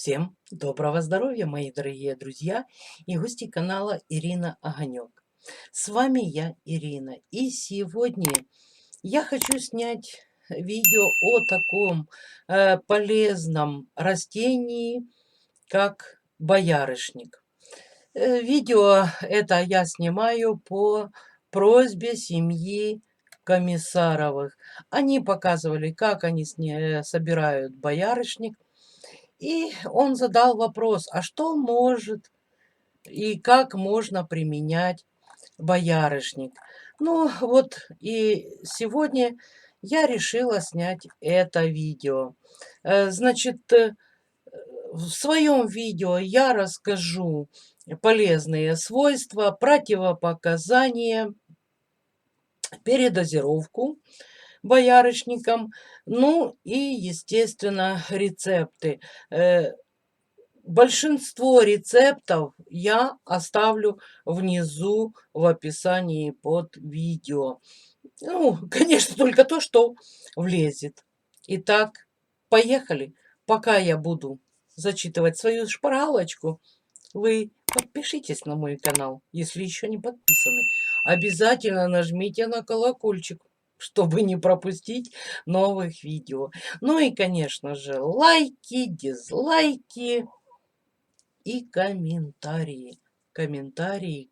Всем доброго здоровья, мои дорогие друзья и гости канала Ирина Огонек. С вами я, Ирина, и сегодня я хочу снять видео о таком полезном растении, как боярышник. Видео это я снимаю по просьбе семьи Комиссаровых. Они показывали, как они собирают боярышник. И он задал вопрос, а что может и как можно применять боярышник? Ну вот и сегодня я решила снять это видео. Значит, в своем видео я расскажу полезные свойства, противопоказания, передозировку боярышником, ну и, естественно, рецепты. Большинство рецептов я оставлю внизу в описании под видео. Ну, конечно, только то, что влезет. Итак, поехали. Пока я буду зачитывать свою шпаргалочку, вы подпишитесь на мой канал, если еще не подписаны. Обязательно нажмите на колокольчик, чтобы не пропустить новых видео. Ну и, конечно же, лайки, дизлайки и комментарии. Комментарии.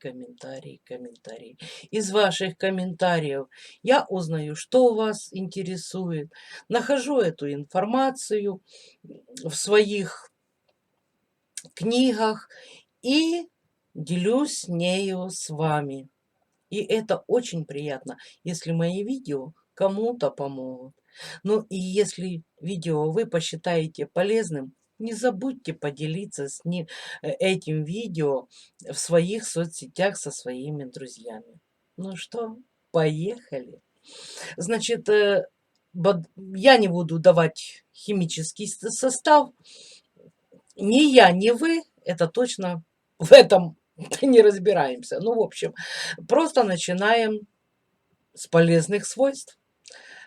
Из ваших комментариев я узнаю, что вас интересует. Нахожу эту информацию в своих книгах и делюсь с нею с вами. И это очень приятно, если мои видео кому-то помогут. Ну и если видео вы посчитаете полезным, не забудьте поделиться этим видео в своих соцсетях со своими друзьями. Ну что, поехали. Значит, я не буду давать химический состав. Ни я, ни вы, это точно в этом не разбираемся. Ну, в общем, просто начинаем с полезных свойств.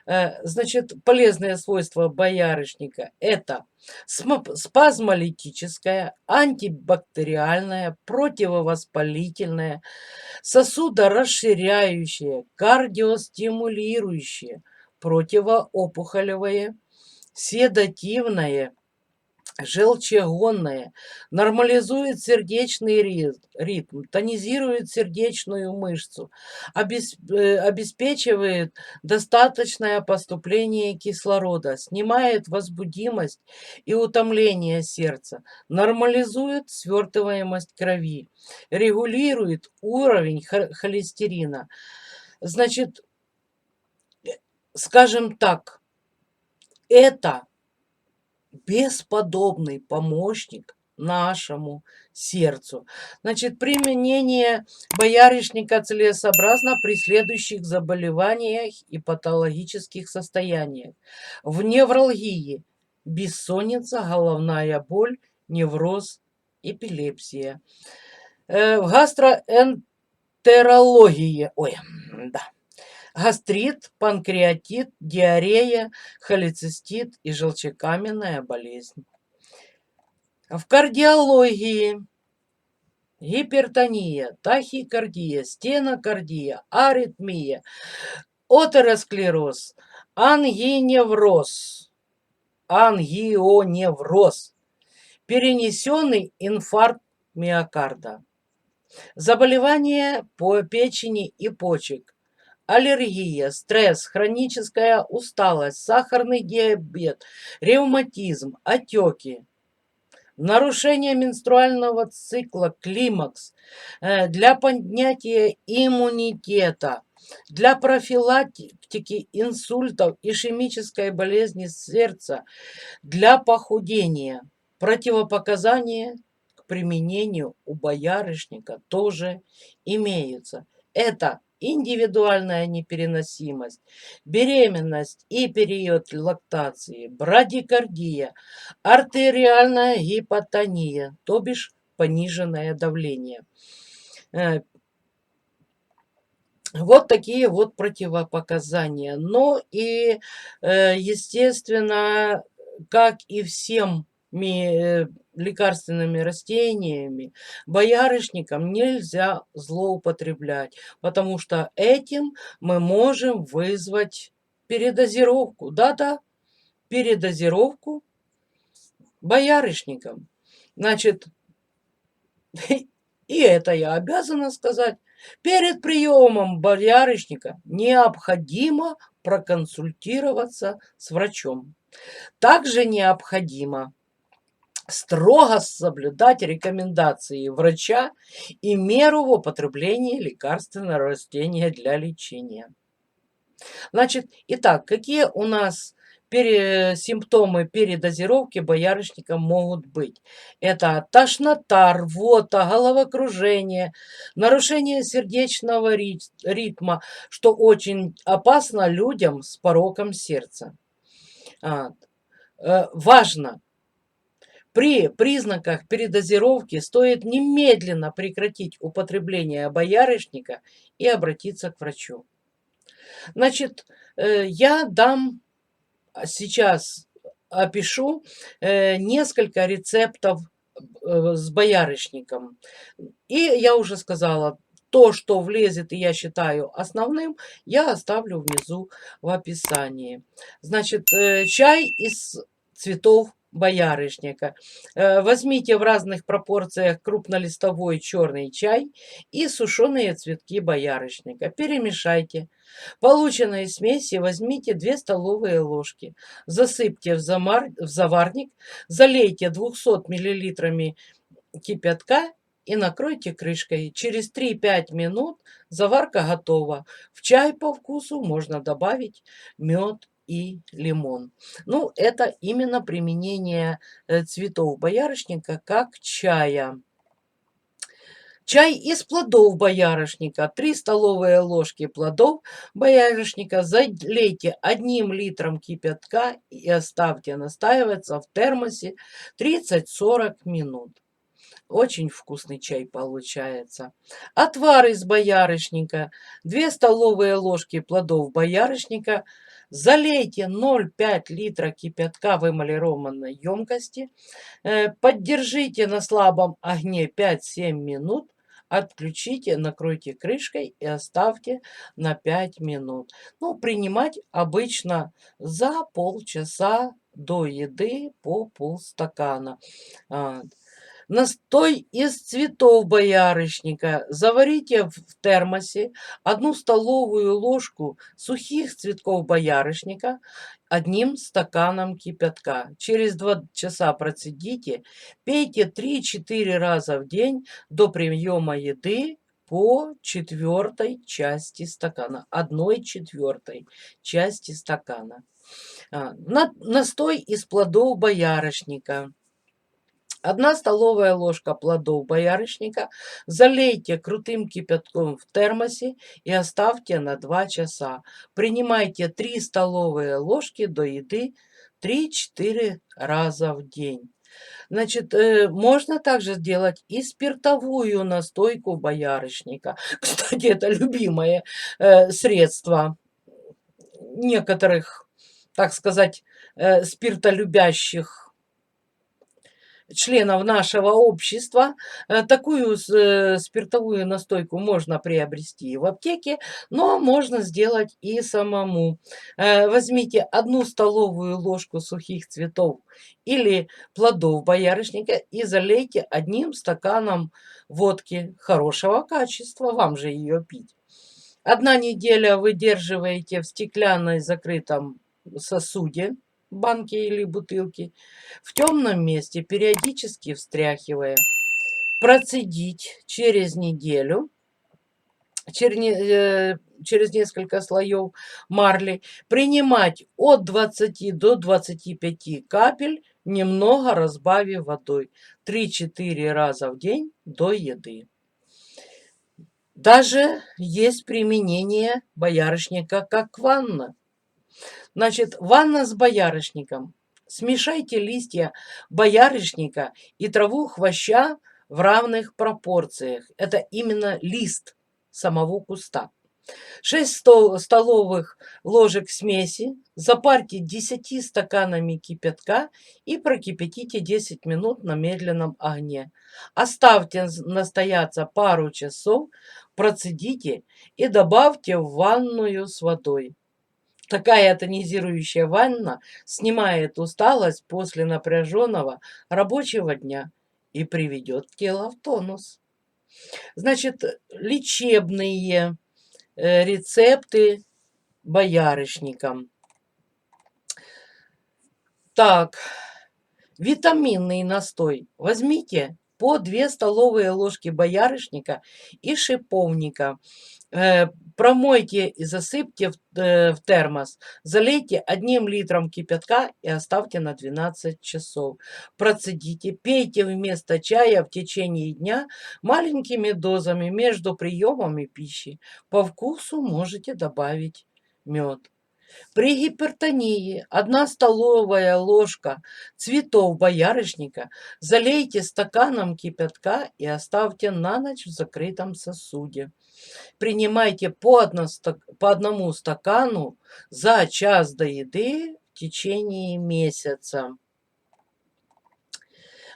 Значит, полезные свойства боярышника – это спазмолитическое, антибактериальное, противовоспалительное, сосудорасширяющее, кардиостимулирующее, противоопухолевое, седативное, желчегонное, нормализует сердечный ритм, тонизирует сердечную мышцу, обеспечивает достаточное поступление кислорода, снимает возбудимость и утомление сердца, нормализует свертываемость крови, регулирует уровень холестерина. Значит, скажем так, это бесподобный помощник нашему сердцу. Значит, применение боярышника целесообразно при следующих заболеваниях и патологических состояниях: в невралгии, бессонница, головная боль, невроз, эпилепсия, в гастроэнтерологии, гастрит, панкреатит, диарея, холецистит и желчекаменная болезнь. В кардиологии гипертония, тахикардия, стенокардия, аритмия, атеросклероз, ангионевроз, перенесенный инфаркт миокарда, заболевания по печени и почек, аллергия, стресс, хроническая усталость, сахарный диабет, ревматизм, отеки, нарушение менструального цикла, климакс, для поднятия иммунитета, для профилактики инсультов, ишемической болезни сердца, для похудения. Противопоказания к применению у боярышника тоже имеются. Это индивидуальная непереносимость, беременность и период лактации, брадикардия, артериальная гипотония, то бишь пониженное давление. Вот такие вот противопоказания. Но и, естественно, как и всем лекарственными растениями, боярышником нельзя злоупотреблять, потому что этим мы можем вызвать передозировку. Да-да, передозировку боярышником. Значит, и это я обязана сказать. Перед приемом боярышника необходимо проконсультироваться с врачом. Также необходимо строго соблюдать рекомендации врача и меру в употреблении лекарственного растения для лечения. Значит, итак, какие у нас симптомы передозировки боярышника могут быть? Это тошнота, рвота, головокружение, нарушение сердечного ритма, что очень опасно людям с пороком сердца. Важно, при признаках передозировки стоит немедленно прекратить употребление боярышника и обратиться к врачу. Значит, я дам сейчас, опишу несколько рецептов с боярышником. И я уже сказала, то, что влезет и я считаю основным, я оставлю внизу в описании. Значит, чай из цветов боярышника. Возьмите в разных пропорциях крупнолистовой черный чай и сушеные цветки боярышника. Перемешайте. Полученной смеси возьмите 2 столовые ложки, засыпьте в заварник, залейте 200 мл кипятка и накройте крышкой. Через 3-5 минут заварка готова. В чай по вкусу можно добавить мед и лимон. Ну, это именно применение цветов боярышника как чая. Чай из плодов боярышника. 3 столовые ложки плодов боярышника залейте 1 литром кипятка и оставьте настаиваться в термосе 30-40 минут. Очень вкусный чай получается. Отвар из боярышника. 2 столовые ложки плодов боярышника. Залейте 0,5 литра кипятка в эмалированной емкости. Поддержите на слабом огне 5-7 минут. Отключите, накройте крышкой и оставьте на 5 минут. Ну, принимать обычно за полчаса до еды по полстакана. Настой из цветов боярышника. Заварите в термосе 1 столовую ложку сухих цветков боярышника 1 стаканом кипятка. Через 2 часа процедите. Пейте 3-4 раза в день до приема еды по 1/4 части стакана. 1/4 части стакана. Настой из плодов боярышника. 1 столовая ложка плодов боярышника. Залейте крутым кипятком в термосе и оставьте на 2 часа. Принимайте 3 столовые ложки до еды 3-4 раза в день. Значит, можно также сделать и спиртовую настойку боярышника. Кстати, это любимое средство некоторых, так сказать, спиртолюбящих членов нашего общества. Такую спиртовую настойку можно приобрести в аптеке, но можно сделать и самому. Возьмите 1 столовую ложку сухих цветов или плодов боярышника и залейте 1 стаканом водки хорошего качества, вам же ее пить. 1 неделя выдерживаете в стеклянной закрытом сосуде, банке или бутылке, в темном месте, периодически встряхивая. Процедить через неделю, через несколько слоев марли. Принимать от 20 до 25 капель, немного разбавив водой. 3-4 раза в день до еды. Даже есть применение боярышника как ванна. Значит, ванна с боярышником. Смешайте листья боярышника и траву хвоща в равных пропорциях. Это именно лист самого куста. 6 столовых ложек смеси запарьте 10 стаканами кипятка и прокипятите 10 минут на медленном огне. Оставьте настояться пару часов, процедите и добавьте в ванную с водой. Такая тонизирующая ванна снимает усталость после напряженного рабочего дня и приведет тело в тонус. Значит, лечебные рецепты боярышником. Так, витаминный настой. Возьмите по 2 столовые ложки боярышника и шиповника. Промойте и засыпьте в термос. Залейте 1 литром кипятка и оставьте на 12 часов. Процедите, пейте вместо чая в течение дня маленькими дозами между приемами пищи. По вкусу можете добавить мед. При гипертонии 1 столовая ложка цветов боярышника залейте стаканом кипятка и оставьте на ночь в закрытом сосуде. Принимайте по 1 стакану за час до еды в течение месяца.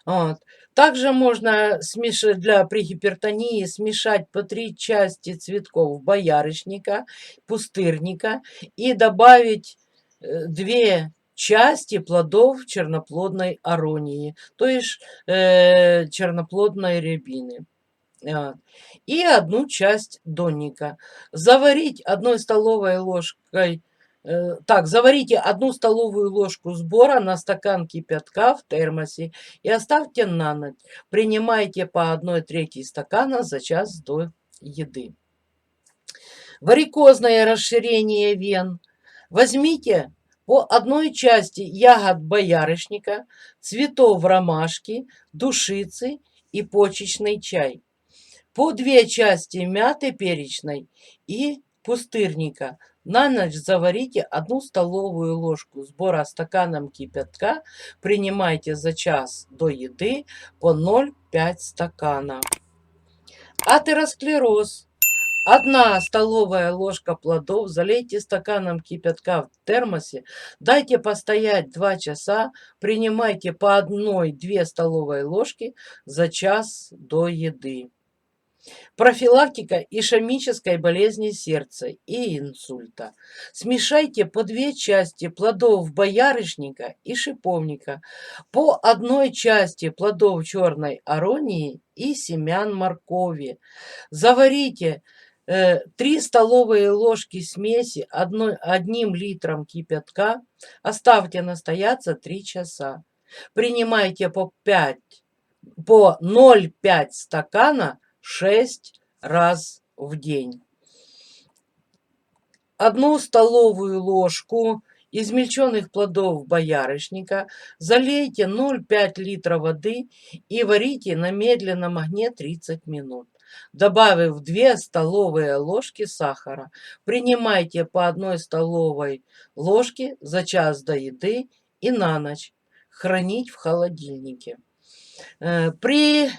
Вот. Также можно при гипертонии смешать по 3 части цветков боярышника, пустырника и добавить 2 части плодов черноплодной аронии, то есть черноплодной рябины. И 1 часть донника. Заварить 1 столовой ложкой. Заварите 1 столовую ложку сбора на стакан кипятка в термосе и оставьте на ночь. Принимайте по 1/3 стакана за час до еды. Варикозное расширение вен. Возьмите по 1 части ягод боярышника, цветов ромашки, душицы и почечный чай. По 2 части мяты перечной и пустырника. На ночь заварите 1 столовую ложку сбора стаканом кипятка. Принимайте за час до еды по 0,5 стакана. Атеросклероз. 1 столовая ложка плодов залейте стаканом кипятка в термосе. Дайте постоять 2 часа. Принимайте по 1-2 столовой ложки за час до еды. Профилактика ишемической болезни сердца и инсульта. Смешайте по 2 части плодов боярышника и шиповника, по 1 части плодов черной аронии и семян моркови. Заварите 3 столовые ложки смеси 1 литром кипятка. Оставьте настояться 3 часа. Принимайте по 0,5 стакана 6 раз в день. 1 столовую ложку измельченных плодов боярышника залейте 0,5 литра воды и варите на медленном огне 30 минут. Добавив 2 столовые ложки сахара, принимайте по 1 столовой ложке за час до еды и на ночь. Хранить в холодильнике. При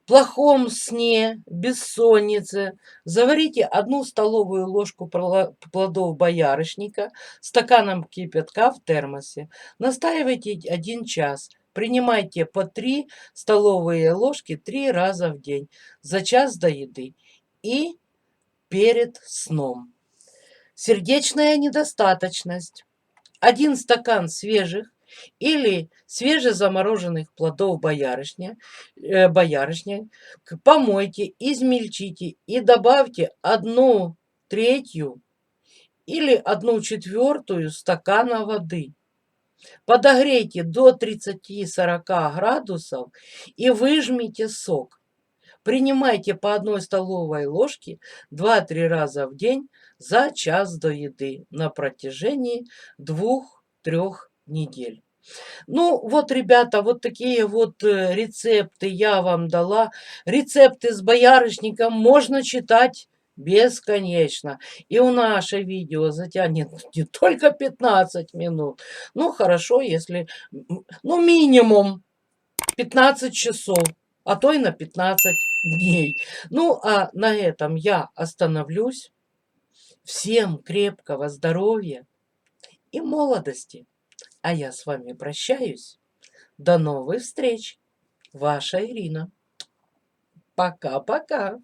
плохом сне, бессоннице заварите 1 столовую ложку плодов боярышника стаканом кипятка в термосе. Настаивайте 1 час. Принимайте по 3 столовые ложки 3 раза в день за час до еды и перед сном. Сердечная недостаточность. 1 стакан свежих или свежезамороженных плодов боярышня, помойте, измельчите и добавьте 1/3 или 1/4 стакана воды. Подогрейте до 30-40 градусов и выжмите сок. Принимайте по 1 столовой ложке 2-3 раза в день за час до еды на протяжении 2-3 недель. Ну вот, ребята, вот такие вот рецепты я вам дала. Рецепты с боярышником можно читать бесконечно. И у наше видео затянет не только 15 минут. Ну хорошо, если, ну минимум 15 часов, а то и на 15 дней. Ну а на этом я остановлюсь. Всем крепкого здоровья и молодости. А я с вами прощаюсь. До новых встреч. Ваша Ирина. Пока-пока.